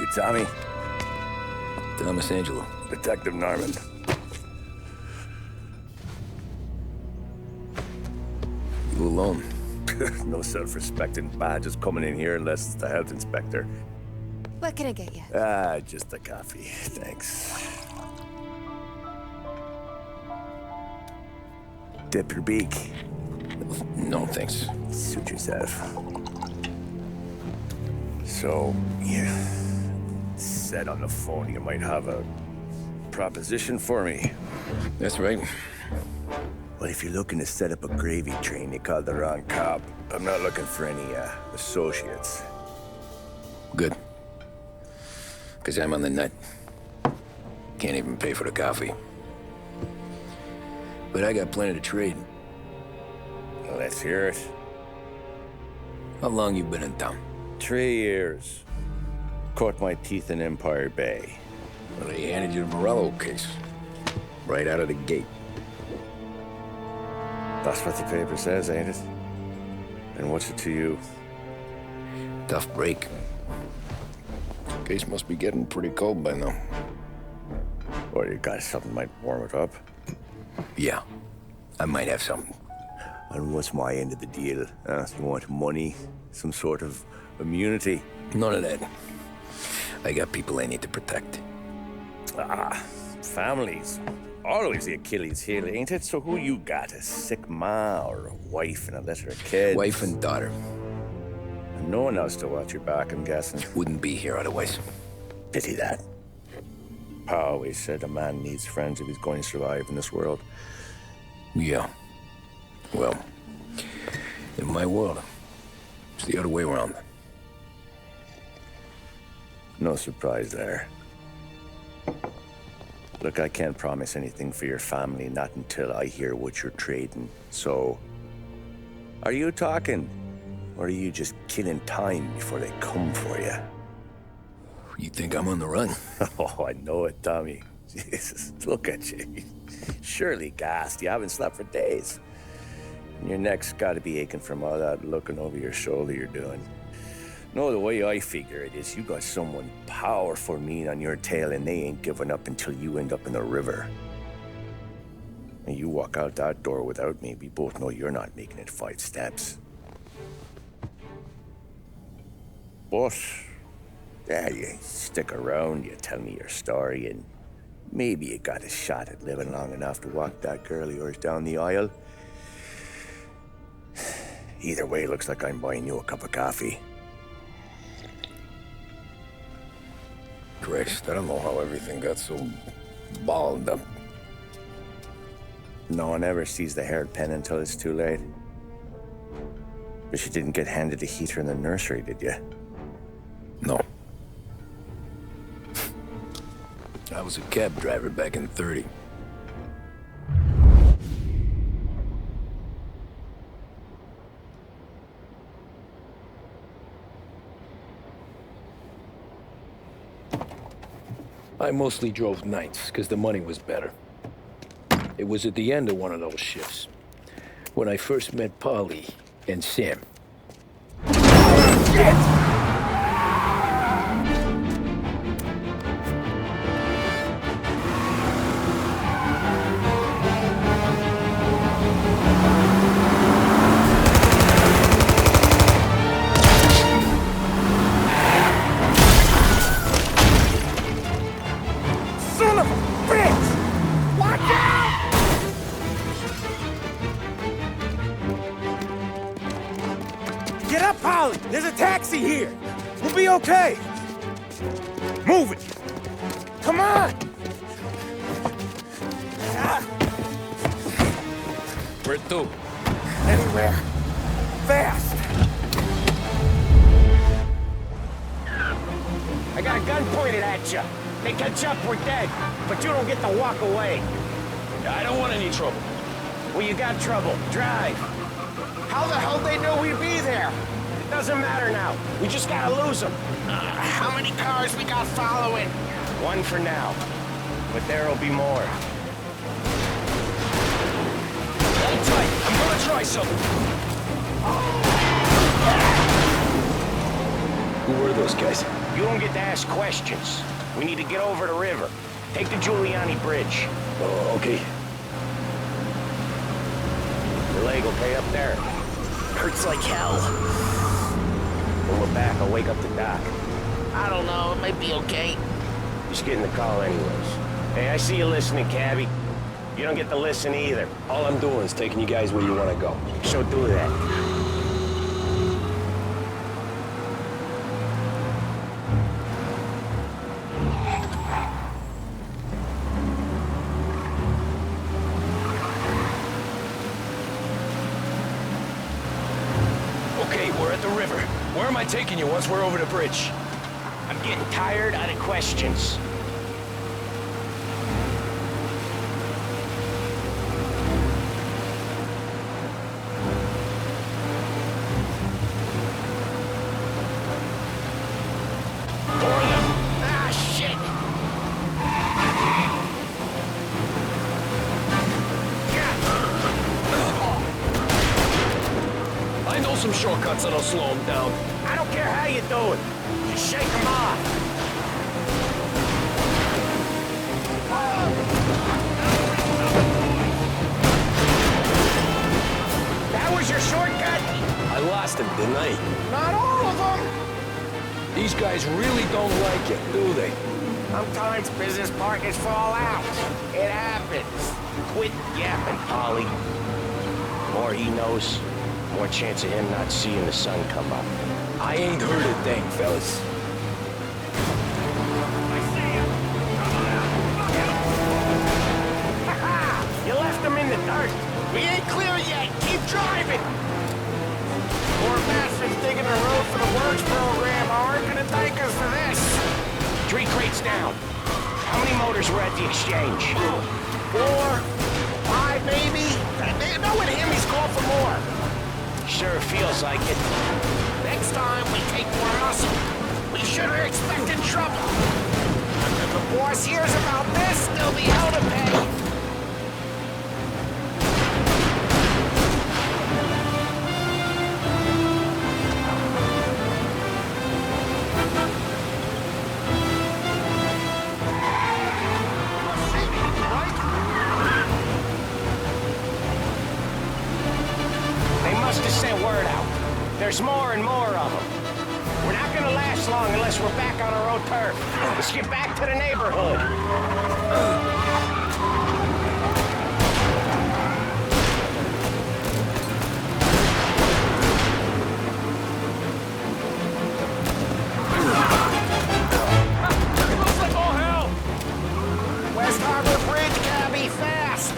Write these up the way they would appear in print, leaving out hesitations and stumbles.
You Tommy? Thomas Angelo. Detective Norman. You alone? No self-respecting badges coming in here unless it's the health inspector. What can I get you? Just a coffee, thanks. Dip your beak. No, thanks. Suit yourself. So, you said on the phone you might have a proposition for me. That's right. Well, if you're looking to set up a gravy train, you called the wrong cop. I'm not looking for any, associates. Good. Because I'm on the nut. Can't even pay for the coffee. But I got plenty to trade. Well, let's hear it. How long you been in town? 3 years. Caught my teeth in Empire Bay. Well, they handed you the Morello case. Right out of the gate. That's what the paper says, ain't it? And what's it to you? Tough break. Case must be getting pretty cold by now. Or you got something might warm it up? Yeah, I might have something. And what's my end of the deal? You want money? Some sort of immunity? None of that. I got people I need to protect. Families. Always the Achilles heel, ain't it? So who you got? A sick ma or a wife and a litter of kids? Wife and daughter. And no one else to watch your back, I'm guessing. Wouldn't be here otherwise. Pity that. Pa always said a man needs friends if he's going to survive in this world. Yeah. Well, in my world, it's the other way around. No surprise there. Look, I can't promise anything for your family, not until I hear what you're trading. So, are you talking? Or are you just killing time before they come for you? You think I'm on the run? Oh, I know it, Tommy. Jesus, look at you. Surely gassed. You haven't slept for days. And your neck's got to be aching from all that looking over your shoulder you're doing. No, the way I figure it is you got someone powerful mean on your tail and they ain't giving up until you end up in the river. And you walk out that door without me, we both know you're not making it 5 steps. But, yeah, you stick around, you tell me your story, and maybe you got a shot at living long enough to walk that girl of yours down the aisle. Either way, looks like I'm buying you a cup of coffee. Christ, I don't know how everything got so balled up. No one ever sees the haired pen until it's too late. But you didn't get handed a heater in the nursery, did you? No. I was a cab driver back in '30. I mostly drove nights, because the money was better. It was at the end of one of those shifts, when I first met Polly and Sam. Shit! Son of a bitch! Watch out! Get up, Polly! There's a taxi here! We'll be okay! Move it! Come on! Where to? Anywhere. Fast! I got a gun pointed at you. They catch up, we're dead. But you don't get to walk away. I don't want any trouble. Well, you got trouble. Drive. How the hell they know we'd be there? It doesn't matter now. We just gotta lose them. How many cars we got following? One for now. But there'll be more. Hold tight. I'm gonna try something. Who were those guys? You don't get to ask questions. We need to get over the river. Take the Giuliani Bridge. Oh, okay. Your leg okay up there? Hurts like hell. When we're back, I'll wake up the doc. I don't know, it might be okay. Just get in the call anyways. Hey, I see you listening, cabbie. You don't get to listen either. All I'm doing is taking you guys where you want to go. So do that. Okay, we're at the river. Where am I taking you once we're over the bridge? I'm getting tired of the questions. Ah, shit! I know some shortcuts that'll slow them down. I don't care how you do it. Just shake them off. That was your shortcut? I lost him, didn't I? Not all of them. These guys really don't like it, do they? Sometimes business partners fall out. It happens. Quit yapping, Polly. More he knows, more chance of him not seeing the sun come up. I ain't heard a thing, fellas. You left him in the dirt. We ain't clear yet! Keep driving! Poor bastards digging the road for the works program aren't gonna thank us for this. 3 crates down. How many motors were at the exchange? 4, 5 maybe? No, with him he's called for more. Sure feels like it. Next time we take more muscle. We should have expected trouble. If the boss hears about this, there'll be hell to pay. They must have sent word out. There's more and more of them. We're not gonna last long unless we're back on our own turf. Let's get back to the neighborhood. Looks like all hell! West Harbor Bridge, cabby, fast!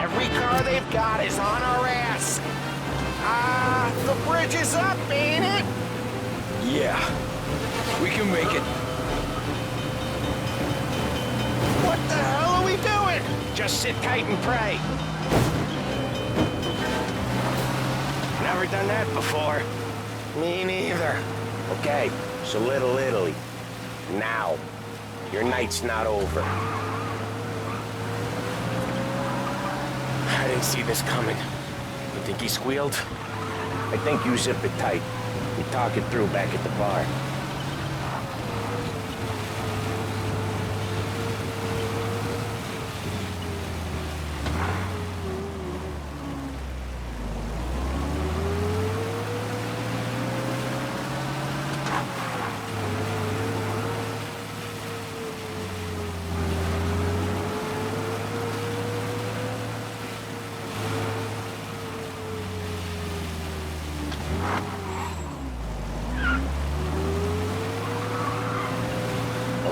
Every car they've got is on our ass. The bridge is up, ain't it? Yeah. We can make it. What the hell are we doing? Just sit tight and pray. Never done that before. Me neither. Okay, so Little Italy. Now. Your night's not over. I didn't see this coming. You think he squealed? I think you zip it tight. We talk it through back at the bar.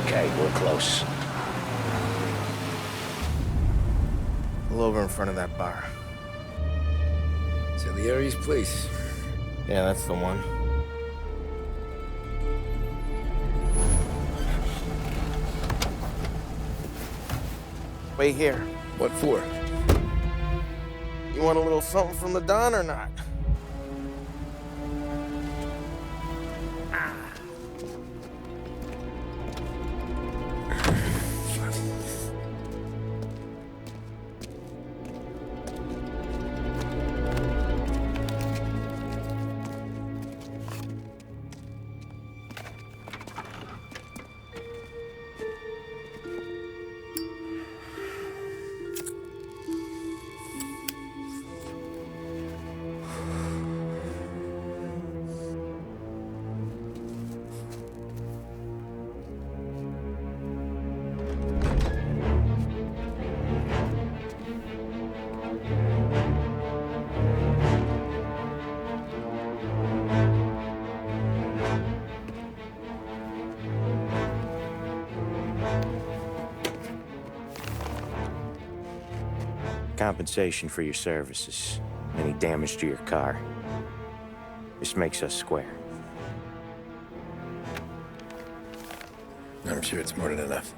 Okay, we're close. Pull over in front of that bar. Salieri's place. Yeah, that's the one. Wait here. What for? You want a little something from the Don or not? Compensation for your services. Any damage to your car. This makes us square. I'm sure it's more than enough.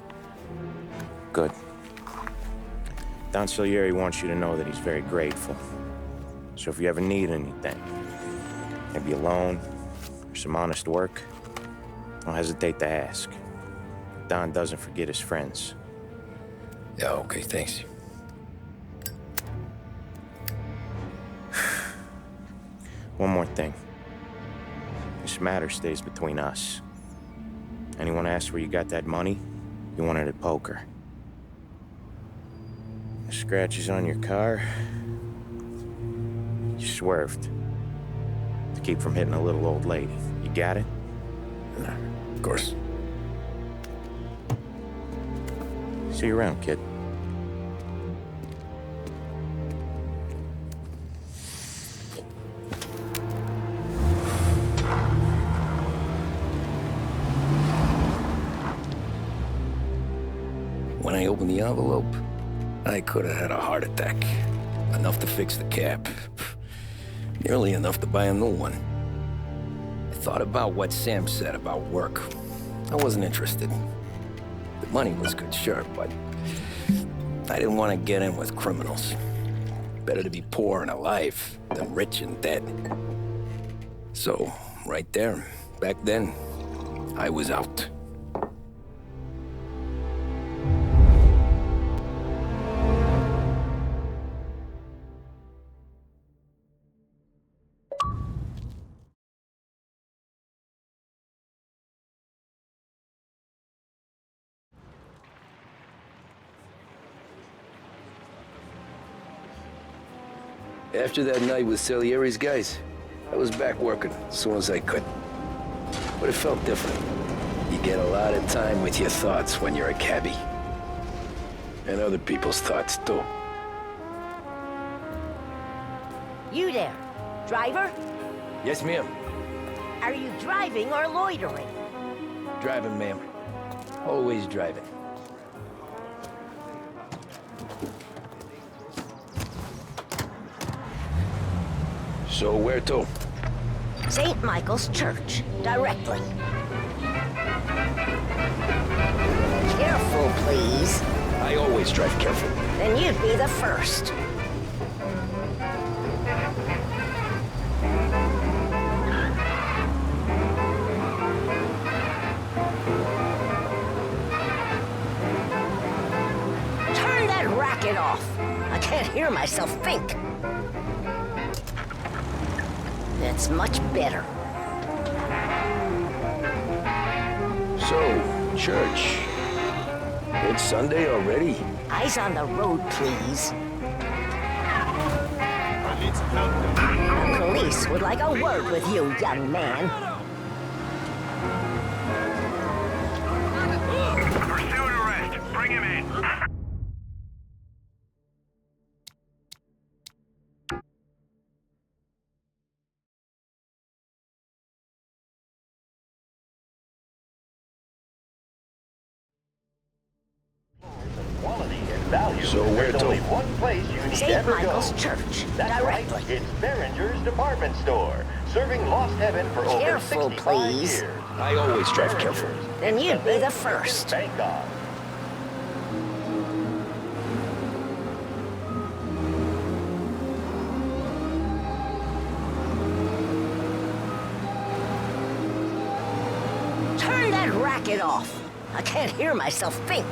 Good. Don Salieri wants you to know that he's very grateful. So if you ever need anything, maybe a loan or some honest work, don't hesitate to ask. Don doesn't forget his friends. Yeah, okay, thanks. One more thing. This matter stays between us. Anyone asks where you got that money, you won it at poker. The scratches on your car, you swerved. To keep from hitting a little old lady. You got it? Of course. See you around, kid. When I opened the envelope, I could have had a heart attack. Enough to fix the cap. Nearly enough to buy a new one. I thought about what Sam said about work. I wasn't interested. The money was good, sure, but I didn't want to get in with criminals. Better to be poor and alive than rich and dead. So, right there, back then, I was out. After that night with Salieri's guys, I was back working as soon as I could. But it felt different. You get a lot of time with your thoughts when you're a cabbie. And other people's thoughts, too. You there, driver? Yes, ma'am. Are you driving or loitering? Driving, ma'am. Always driving. So where to? St. Michael's Church, directly. Careful, please. I always drive careful. Then you'd be the first. Turn that racket off. I can't hear myself think. That's much better. So, church. It's Sunday already? Eyes on the road, please. The police would like a word with you, young man. Pursuit arrest. Bring him in. So where to? One place you need St. ever Michael's go. Church, That's directly. right. It's Behringer's Department Store, serving Lost Heaven for over Careful, 65 please. years. I always drive careful. Then you'd be the first. Bank on. Rack it off. I can't hear myself think.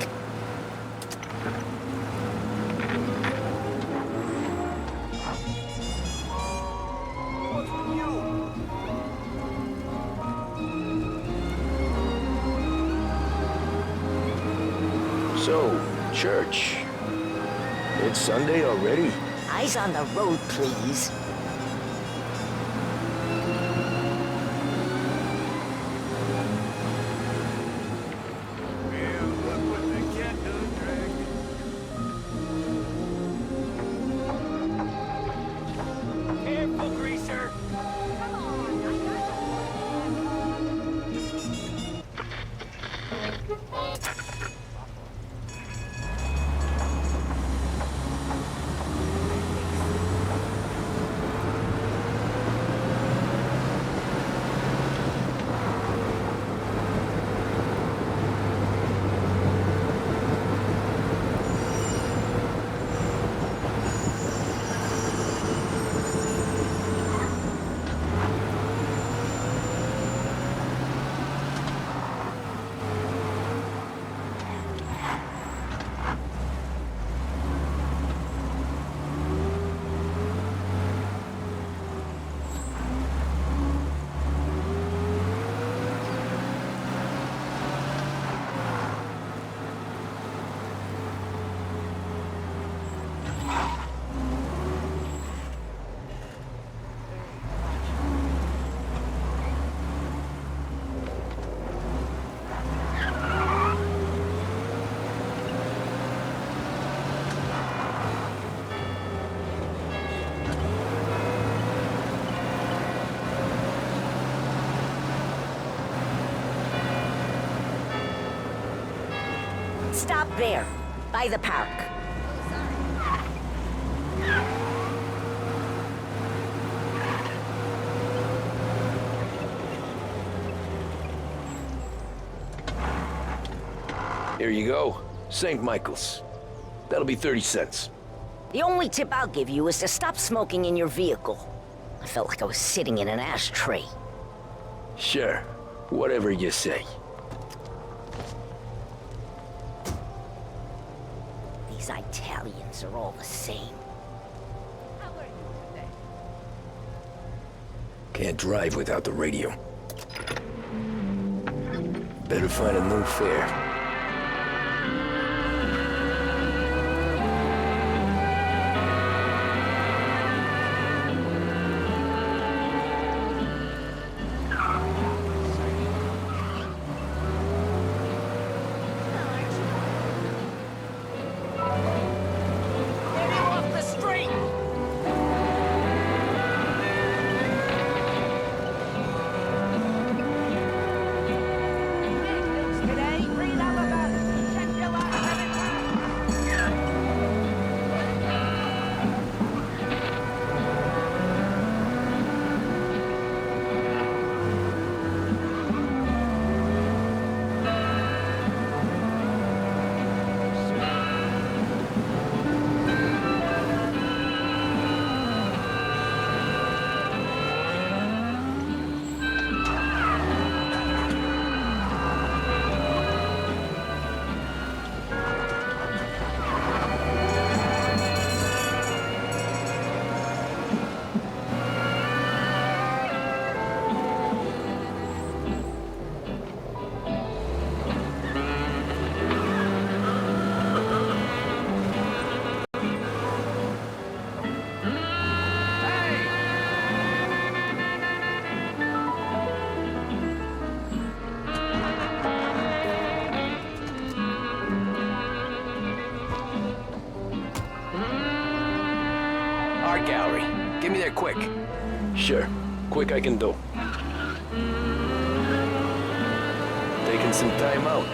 So, church. It's Sunday already? Eyes on the road, please. Careful, greaser. Stop there, by the park. Here you go. St. Michael's. That'll be 30 cents. The only tip I'll give you is to stop smoking in your vehicle. I felt like I was sitting in an ashtray. Sure. Whatever you say. These Italians are all the same. How are you today? Can't drive without the radio. Better find a new fare. Get him off the street! Today, read all about it. Check your life anytime. Art gallery. Get me there quick. Sure. Quick I can do. Taking some time out.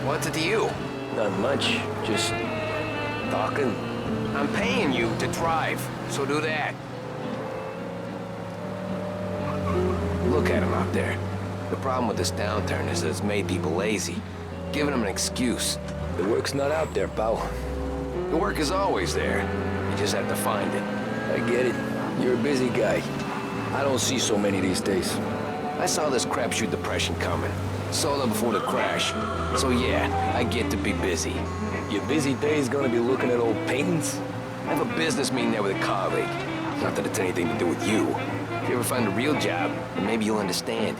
What's it to you? Not much. Just talking. I'm paying you to drive, so do that. Look at him out there. The problem with this downturn is that it's made people lazy, giving them an excuse. The work's not out there, pal. The work is always there. You just have to find it. I get it. You're a busy guy. I don't see so many these days. I saw this crapshoot depression coming. Saw them before the crash. So yeah, I get to be busy. Your busy day's gonna be looking at old paintings? I have a business meeting there with a colleague. Not that it's anything to do with you. If you ever find a real job, then maybe you'll understand.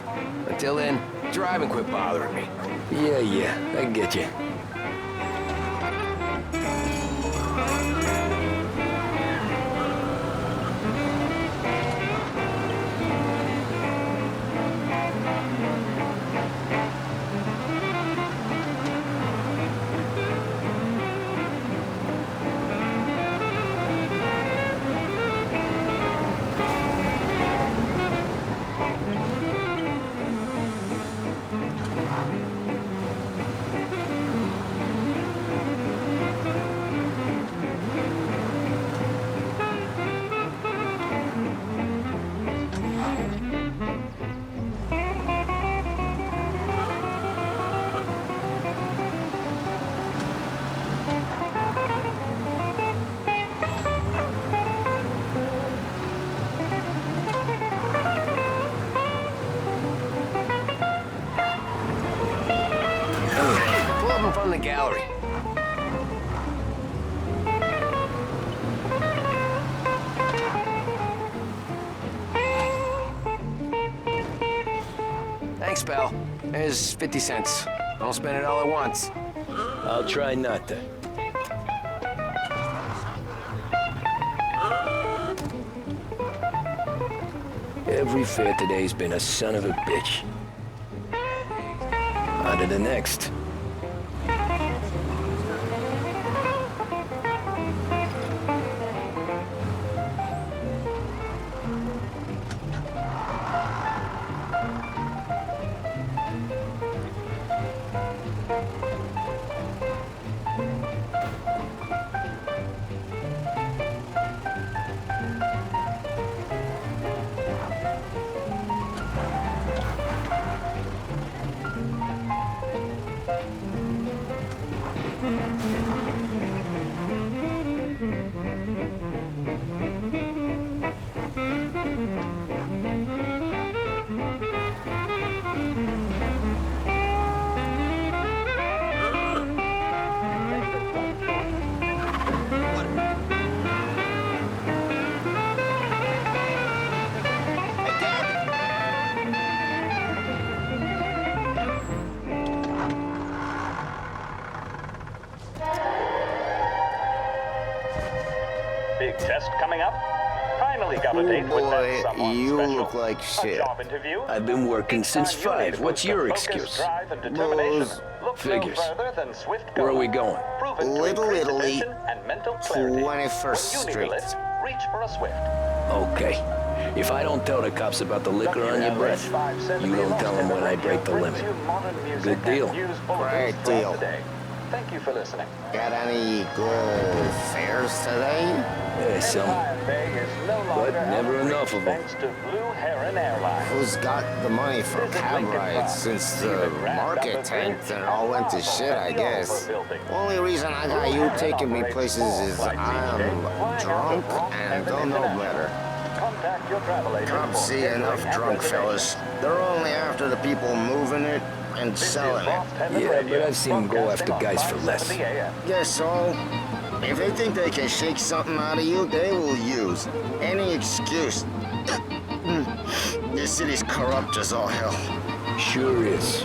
Until then, drive and quit bothering me. Yeah, I get you. Pull up in front of the gallery. Thanks, pal. There's 50 cents. Don't spend it all at once. I'll try not to. Every fare today's been a son of a bitch. On to the next. Big test coming up? Finally got a date with that someone you special. look like A shit. job interview? I've been working since Time you need 5. to What's boost your the focus, excuse? drive, and determination. Buzz. Look Figures. no further than Swift Where are we Go. going? Proven to Little increase Italy, attention and mental clarity. 21st When you need a lift, Street. reach for a Swift. Okay. If I don't tell the cops about the liquor on your breath, you don't tell them when I break the limit. Good deal. Great deal. Thank you for listening. Got any good fares today? Yeah, some. But never enough of them. Thanks to Blue Heron Airlines. Who's got the money for Visit cab Lincoln rides Park. since See the Grand market Upper tanked Bridge and it all went to Plaza shit, I of the guess. Oliver Building. Only reason I got you taking me places is I'm drunk and don't know better. Contact your travel agent Cops for see catering enough and drunk reservations. fellas. They're only after the people moving it and This is selling it. Lost Heaven Yeah, Radio, but I've seen 'em go after broadcasting guys on for less. 570 AM. Guess so. If they think they can shake something out of you, they will use any excuse. This city's corrupt as all hell. Sure is.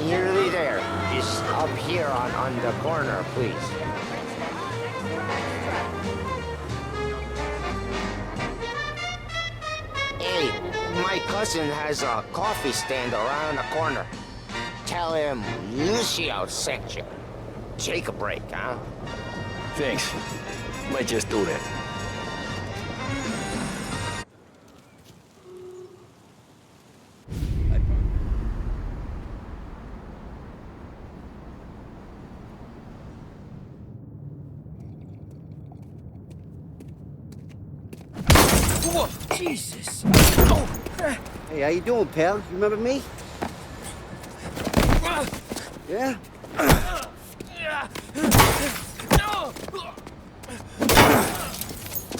Nearly there. Just up here on the corner, please. Hey, my cousin has a coffee stand around the corner. Tell him Lucio sent you. Take a break, huh? Thanks. Might just do that. Whoa, Jesus! Oh. Hey, how you doing, pal? You remember me? Yeah?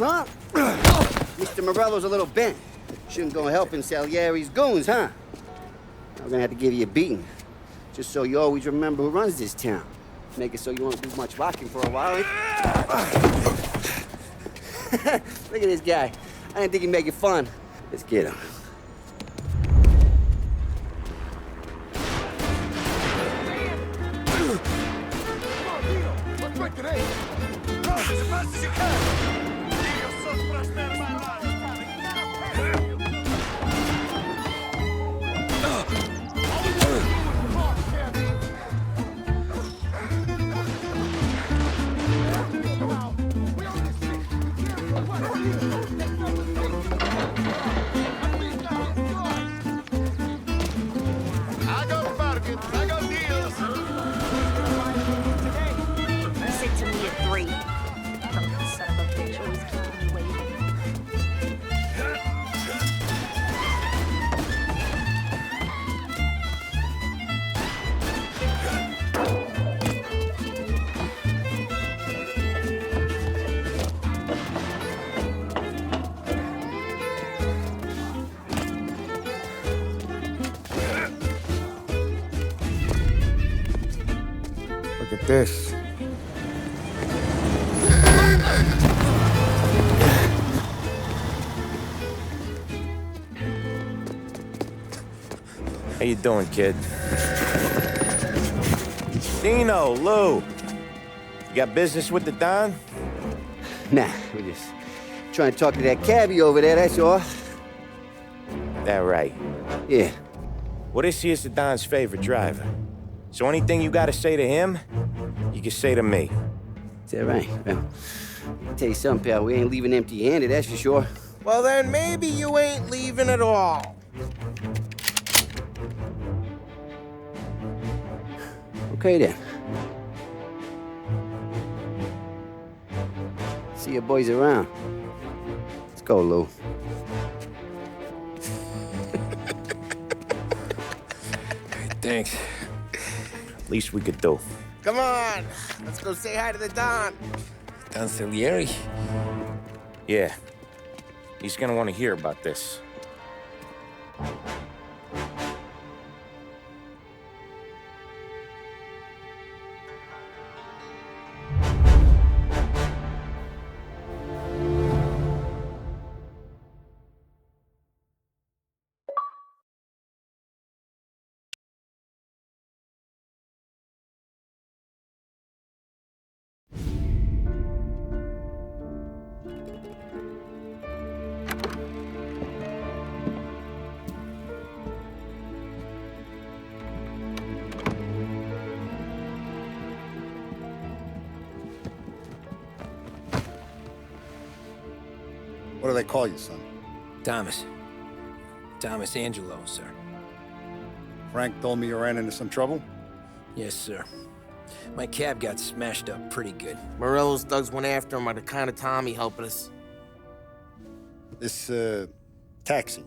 Huh? Mr. Morello's a little bent. Shouldn't go helping Salieri's goons, huh? I'm gonna have to give you a beating. Just so you always remember who runs this town. Make it so you won't do much rocking for a while. Look at this guy. I didn't think he'd make it fun. Let's get him. Sit to me at 3. Fucking son of a bitch, always keeping me waiting. Look at this. How you doing, kid? Dino, Lou. You got business with the Don? Nah, we're just trying to talk to that cabbie over there, that's all. That right. Yeah. Well, this here's the Don's favorite driver. So anything you gotta say to him, you can say to me. Is that right? Well, I'll tell you something, pal. We ain't leaving empty-handed, that's for sure. Well, then maybe you ain't leaving at all. Okay, then. See your boys around. Let's go, Lou. Thanks. Least we could do. Come on, let's go say hi to the Don. Don Salieri? Yeah. He's gonna want to hear about this. What do they call you, son? Thomas. Thomas Angelo, sir. Frank told me you ran into some trouble? Yes, sir. My cab got smashed up pretty good. Morello's thugs went after him by the kind of Tommy helping us. This, taxi,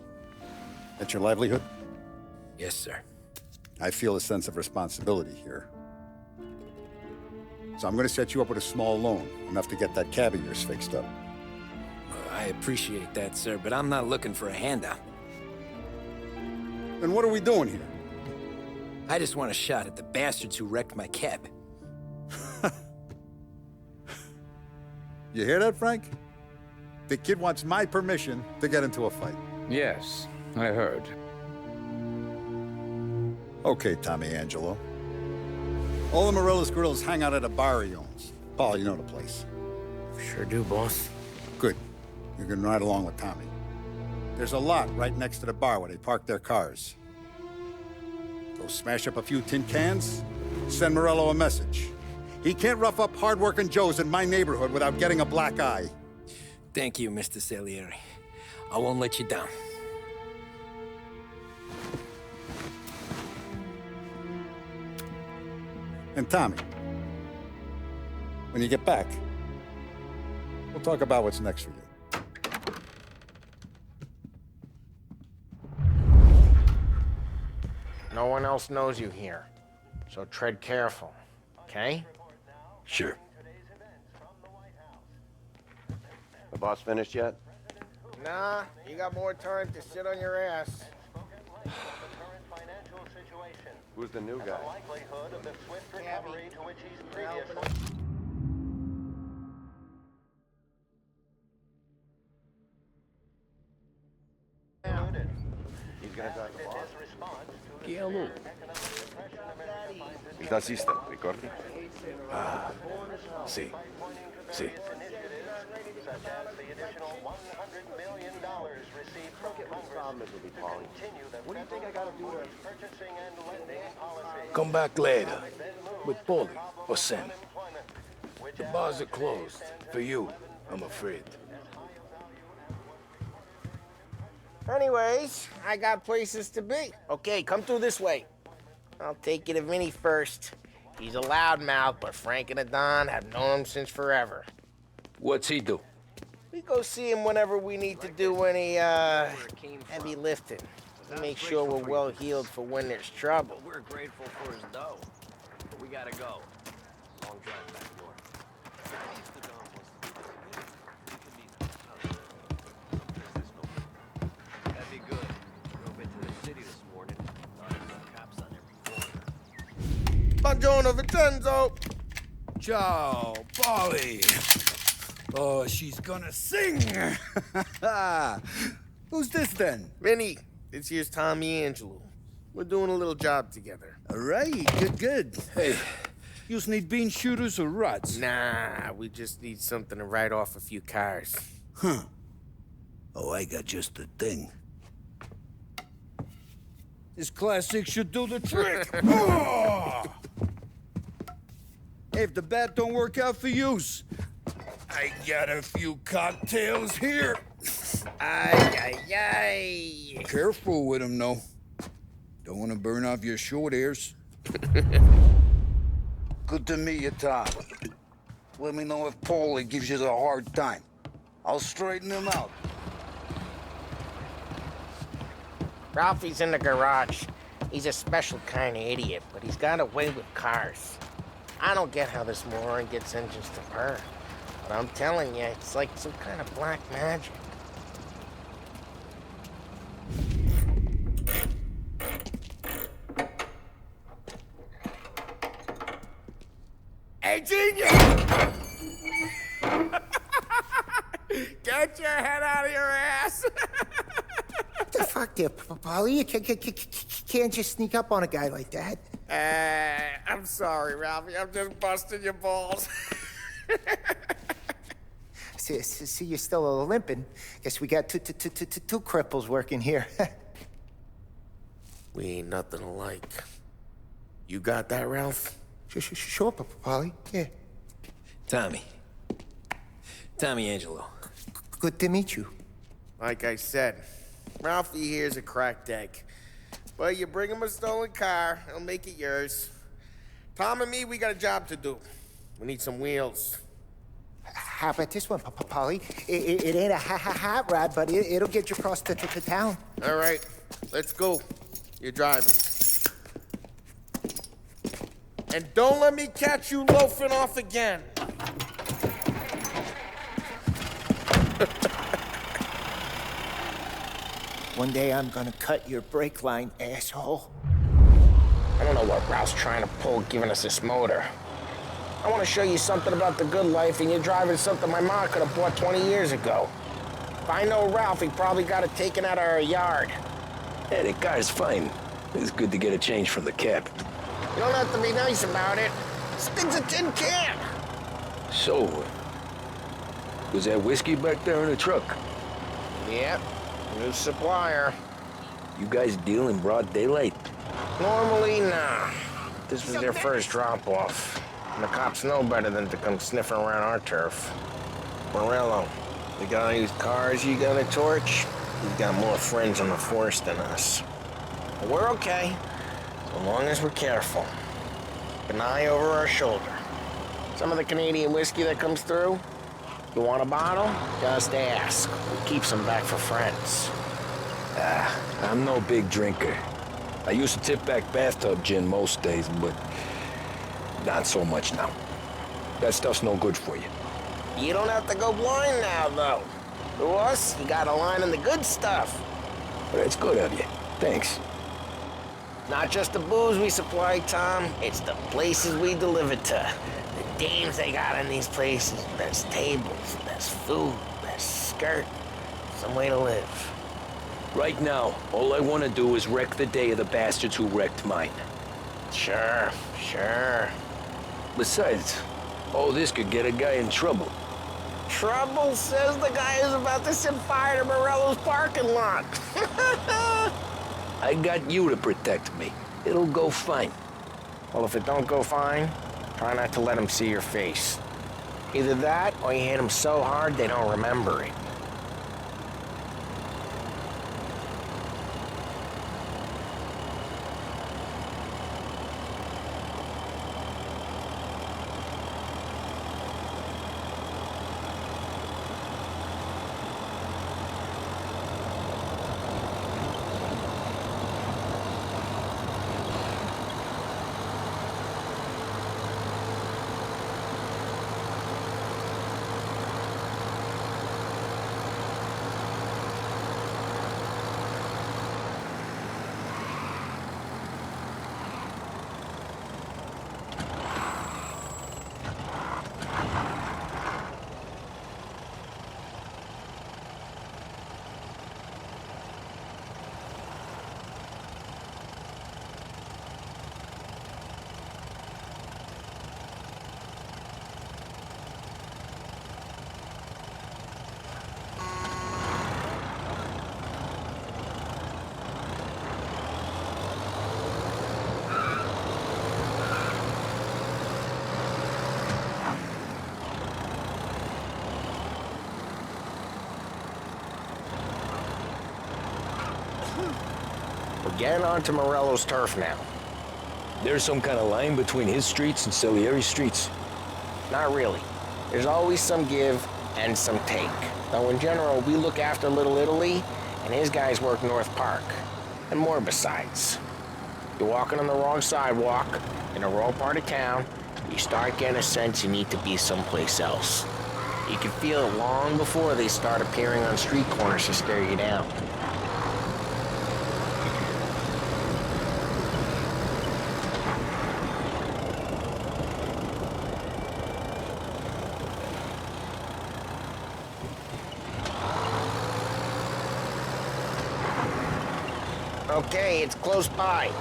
that's your livelihood? Yes, sir. I feel a sense of responsibility here. So I'm gonna set you up with a small loan, enough to get that cab of yours fixed up. I appreciate that, sir, but I'm not looking for a handout. Then what are we doing here? I just want a shot at the bastards who wrecked my cab. You hear that, Frank? The kid wants my permission to get into a fight. Yes, I heard. Okay, Tommy Angelo. All the Morello's girls hang out at a bar he owns. Paul, you know the place. Sure do, boss. Good. You can ride along with Tommy. There's a lot right next to the bar where they park their cars. Go smash up a few tin cans, send Morello a message. He can't rough up hard-working Joes in my neighborhood without getting a black eye. Thank you, Mr. Salieri. I won't let you down. And Tommy, when you get back, we'll talk about what's next for you. No one else knows you here, so tread careful, okay? Sure. The boss finished yet? Nah, you got more time to sit on your ass. Who's the new guy? He's gonna drive the boss. Il tassista, ricordi? Ah, sì. Sì. What do you think I gotta do to... Come back later. With Paulie or Sam. The bars are closed. For you, I'm afraid. Anyways, I got places to be. Okay, come through this way. I'll take you to Vinny first. He's a loudmouth, but Frank and the Don have known him since forever. What's he do? We go see him whenever we need to do any, heavy lifting. Make sure we're well healed for when there's trouble. We're grateful for his dough, but we gotta go. Long drive back north. That'd be good. Drove into the city this morning. Thought there were cops on every corner. Buongiorno, Vincenzo! Ciao, Polly. Oh, she's gonna sing. Who's this then? Vinny, this here's Tommy Angelo. We're doing a little job together. All right, good. Hey, you need bean shooters or rods? Nah, we just need something to write off a few cars. Huh. Oh, I got just the thing. This classic should do the trick. Oh! Hey, if the bat don't work out for yous, I got a few cocktails here. Ay. Careful with them, though. Don't want to burn off your short hairs. Good to meet you, Tom. Let me know if Paulie gives you a hard time. I'll straighten him out. Ralphie's in the garage. He's a special kind of idiot, but he's got a way with cars. I don't get how this moron gets engines to burn. But I'm telling you, it's like some kind of black magic. Hey, genius! Get your head out of your ass! What the fuck there, Polly? You can't just sneak up on a guy like that. I'm sorry, Ralphie. I'm just busting your balls. See, you're still limping. Guess we got two cripples working here. We ain't nothing alike. You got that, Ralph? Sure, Polly. Yeah. Tommy Angelo. Good to meet you. Like I said, Ralphie here's a cracked egg. But you bring him a stolen car, he'll make it yours. Tom and me, we got a job to do. We need some wheels. How about this one, Polly? It ain't a hot rod, but it'll get you across to town. All right, let's go. You're driving. And don't let me catch you loafing off again. One day I'm gonna cut your brake line, asshole. I don't know what Ralph's trying to pull giving us this motor. I want to show you something about the good life, and you're driving something my mom could have bought 20 years ago. If I know Ralph, he probably got it taken out of our yard. Yeah, that car's fine. It's good to get a change from the cab. You don't have to be nice about it. This thing's a tin can. So, was that whiskey back there in the truck? Yep, new supplier. You guys deal in broad daylight? Normally, nah. This was their first drop-off. And the cops know better than to come sniffing around our turf. Morello, you got any cars you gonna torch? He's got more friends on the force than us. But we're okay, so long as we're careful. Keep an eye over our shoulder. Some of the Canadian whiskey that comes through, you want a bottle? Just ask. We keep some back for friends. I'm no big drinker. I used to tip back bathtub gin most days, but not so much now. That stuff's no good for you. You don't have to go blind now, though. To us, you got a line on the good stuff. But it's good of you. Thanks. Not just the booze we supply, Tom. It's the places we deliver to. The dames they got in these places. Best tables, best food, best skirt. Some way to live. Right now, all I want to do is wreck the day of the bastards who wrecked mine. Sure. Besides, all this could get a guy in trouble. Trouble, says the guy who's about to set fire to Morello's parking lot. I got you to protect me. It'll go fine. Well, if it don't go fine, try not to let them see your face. Either that, or you hit them so hard they don't remember it. We're getting onto Morello's turf now. There's some kind of line between his streets and Salieri's streets? Not really. There's always some give and some take. Though in general, we look after Little Italy, and his guys work North Park. And more besides. You're walking on the wrong sidewalk, in the wrong part of town, you start getting a sense you need to be someplace else. You can feel it long before they start appearing on street corners to stare you down. Okay, it's close by.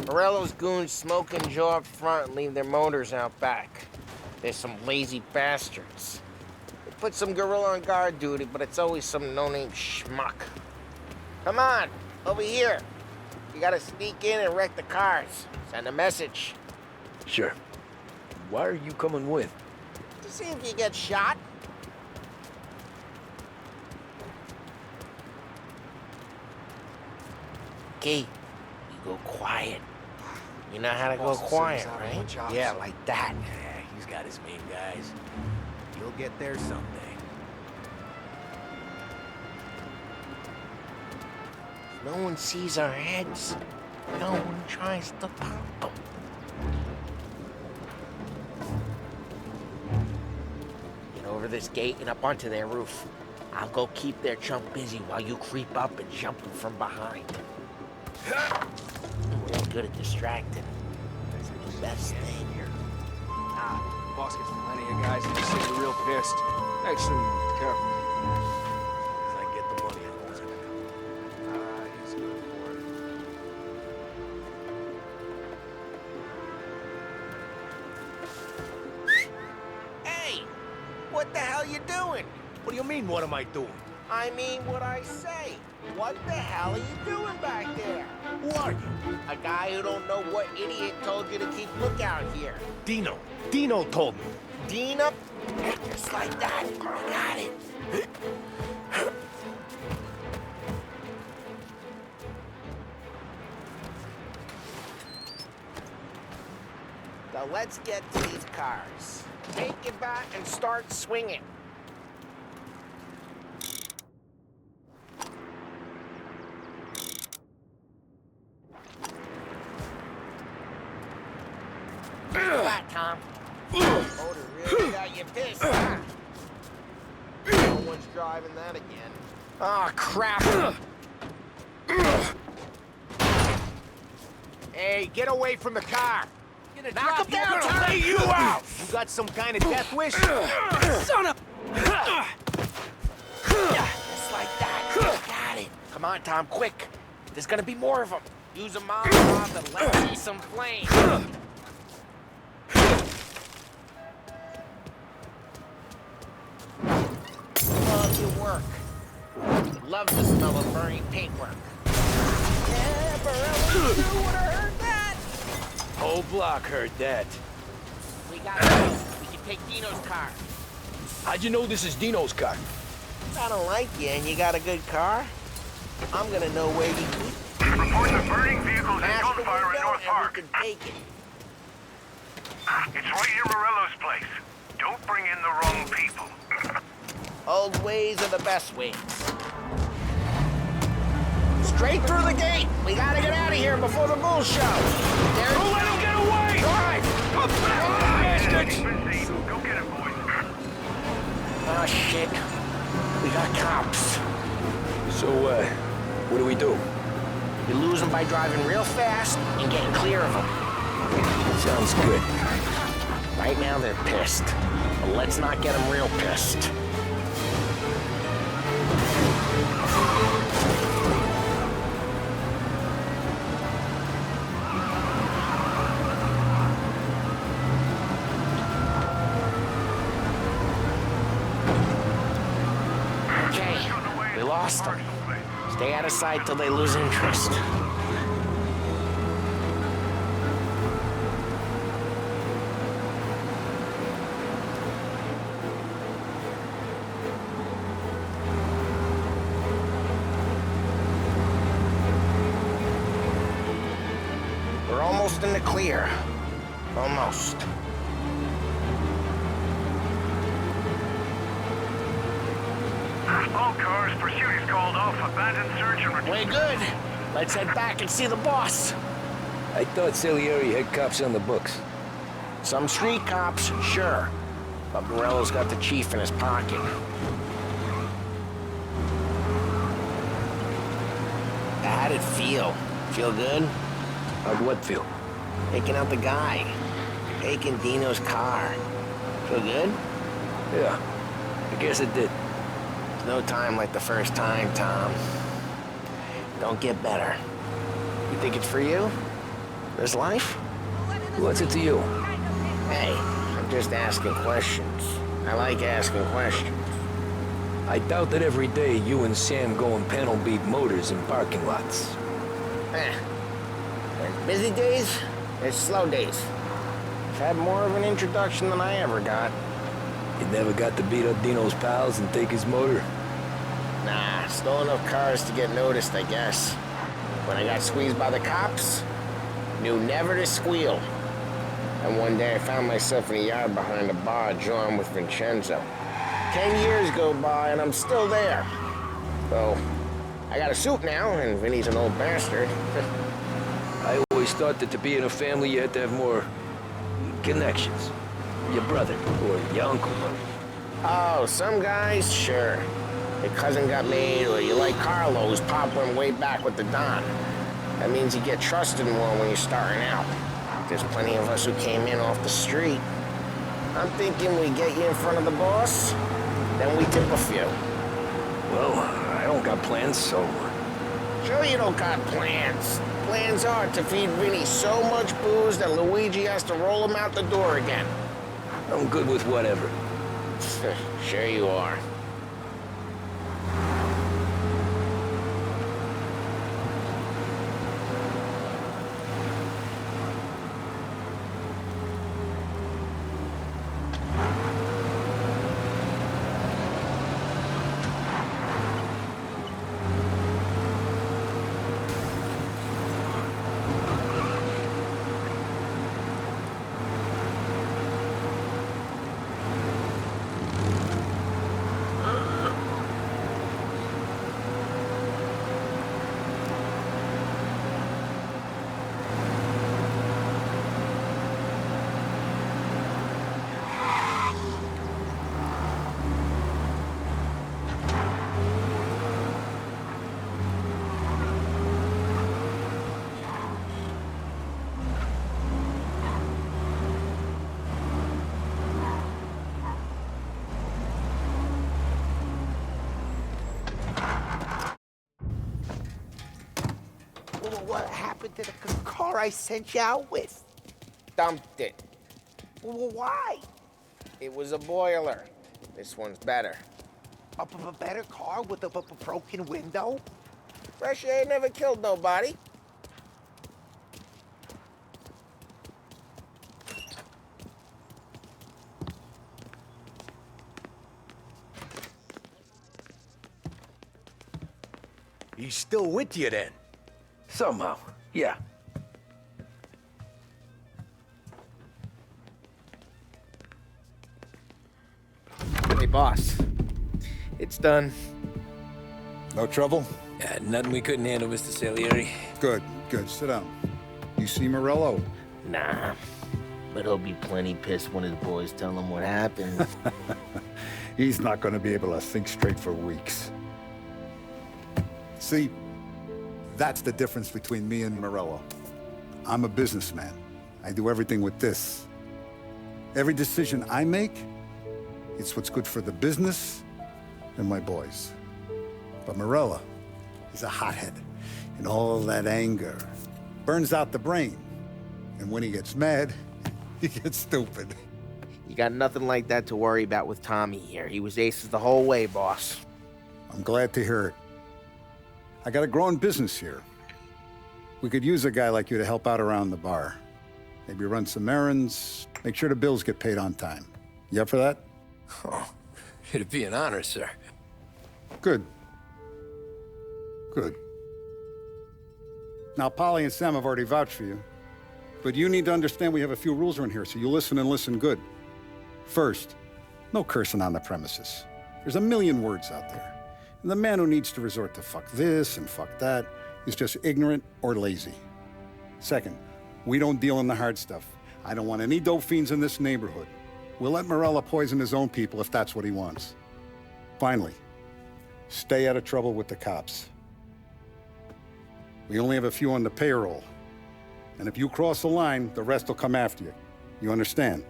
Morello's goons smoke and jaw up front and leave their motors out back. They're some lazy bastards. They put some gorilla on guard duty, but it's always some no-name schmuck. Come on, over here. You gotta sneak in and wreck the cars. Send a message. Sure. Why are you coming with? To see if you get shot. Okay, you go quiet. You know how to go quiet, right? Yeah, like that. Yeah, he's got his main guys. You'll get there someday. No one sees our heads. No one tries to pop them. Get over this gate and up onto their roof. I'll go keep their chump busy while you creep up and jump him from behind. Real good at distracting. That's the best thing. Ah, boss gets plenty of guys and just are real pissed. Actually, careful. As I get the money, I won't have to come. Ah, he's good for it. Hey! What the hell you doing? What do you mean, what am I doing? I mean what I say. What the hell are you doing back there? Who are you? A guy who don't know what idiot told you to keep lookout here. Dino. Dino told me. Dino? Just like that. I got it. Now let's get to these cars. Take it back and start swinging. Back, Tom. Motor really got you pissed, huh? No one's driving that again. Oh, crap. Hey, get away from the car. Knock him down, Tom! Lay you out! You got some kind of death wish? Son of... Just like that. Got it. Come on, Tom, quick. There's gonna be more of them. Use a Molotov and let see some flame. Love your work. Love the smell of burning paintwork. Yeah, Borelli, you would have heard that. Whole block heard that. We got it. We can take Dino's car. How'd you know this is Dino's car? I don't like you and you got a good car. I'm gonna know where you keep it. Reports of burning vehicles and Ask the gunfire in window North and Park. we can take it. It's right near Morello's place. Don't bring in the wrong people. Old ways are the best ways. Straight through the gate. We gotta get out of here before the bull show. There. Don't let him get away! Drive! Come back, bastards! Go get it, boys. Oh, shit. We got cops. So, what do we do? You lose them by driving real fast and getting clear of them. Sounds good. Right now they're pissed. But let's not get them real pissed. Okay, we lost them. Stay out of sight till they lose interest. We're almost in the clear. Almost. All cars, pursuit is called off. Abandoned search and Way good. Let's head back and see the boss. I thought Salieri had cops on the books. Some street cops, sure. But Morello's got the chief in his pocket. How'd it feel? Feel good? How'd what feel? Taking out the guy. Taking Dino's car. Feel good? Yeah, I guess it did. There's no time like the first time, Tom. Don't get better. You think it's for you? This life? What's it to you? Hey, I'm just asking questions. I like asking questions. I doubt that every day you and Sam go and panel beat motors in parking lots. There's busy days, there's slow days. I've had more of an introduction than I ever got. You never got to beat up Dino's pals and take his motor? Nah, stole enough cars to get noticed, I guess. When I got squeezed by the cops, knew never to squeal. And one day I found myself in a yard behind a bar drawing with Vincenzo. 10 years go by and I'm still there. So, I got a suit now, and Vinny's an old bastard. I always thought that to be in a family you had to have more connections. Your brother, or your uncle. Oh, some guys, sure. Your cousin got made, or you like Carlos, Pop went way back with the Don. That means you get trusted more when you're starting out. There's plenty of us who came in off the street. I'm thinking we get you in front of the boss, then we tip a few. Well, I don't got plans, so... Sure you don't got plans. Plans are to feed Vinny so much booze that Luigi has to roll him out the door again. I'm good with whatever. Sure you are. What happened to the car I sent you out with? Dumped it. Well, why? It was a boiler. This one's better. A better car with a broken window? Fresh air never killed nobody. He's still with you then? Somehow, yeah. Hey, boss. It's done. No trouble? Yeah, nothing we couldn't handle, Mr. Salieri. Good, good. Sit down. You see Morello? Nah. But he'll be plenty pissed when his boys tell him what happened. He's not going to be able to think straight for weeks. See, that's the difference between me and Morello. I'm a businessman. I do everything with this. Every decision I make, it's what's good for the business and my boys. But Morello, he's a hothead. And all that anger burns out the brain. And when he gets mad, he gets stupid. You got nothing like that to worry about with Tommy here. He was aces the whole way, boss. I'm glad to hear it. I got a growing business here. We could use a guy like you to help out around the bar. Maybe run some errands, make sure the bills get paid on time. You up for that? Oh, it'd be an honor, sir. Good. Good. Now, Polly and Sam have already vouched for you. But you need to understand we have a few rules around here, so you listen and listen good. First, no cursing on the premises. There's a million words out there. And the man who needs to resort to fuck this and fuck that is just ignorant or lazy. Second, we don't deal in the hard stuff. I don't want any dope fiends in this neighborhood. We'll let Morella poison his own people if that's what he wants. Finally, stay out of trouble with the cops. We only have a few on the payroll. And if you cross the line, the rest will come after you. You understand?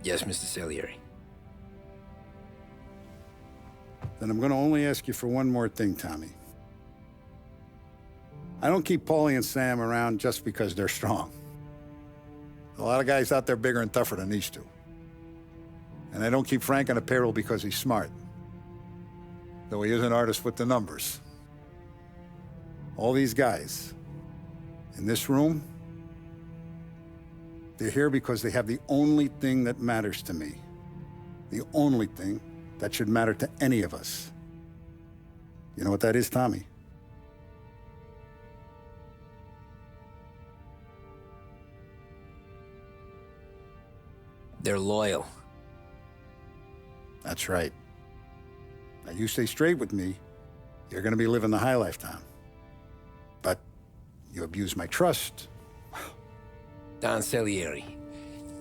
Yes, Mr. Salieri. Then I'm going to only ask you for one more thing, Tommy. I don't keep Paulie and Sam around just because they're strong. A lot of guys out there bigger and tougher than these two. And I don't keep Frank on the payroll because he's smart. Though he is an artist with the numbers. All these guys in this room, they're here because they have the only thing that matters to me. The only thing that should matter to any of us. You know what that is, Tommy? They're loyal. That's right. Now, you stay straight with me, you're gonna be living the high life, Tom. But you abuse my trust. Don Salieri,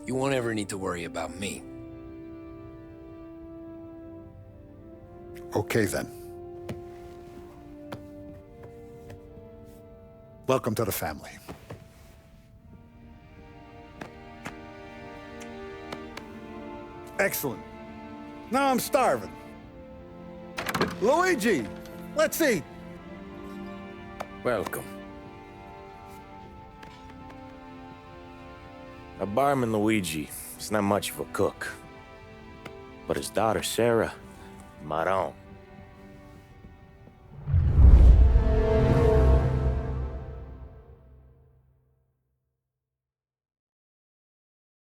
you won't ever need to worry about me. Okay, then. Welcome to the family. Excellent. Now I'm starving. Luigi, let's eat. Welcome. A barman Luigi is not much of a cook. But his daughter, Sarah, Maron.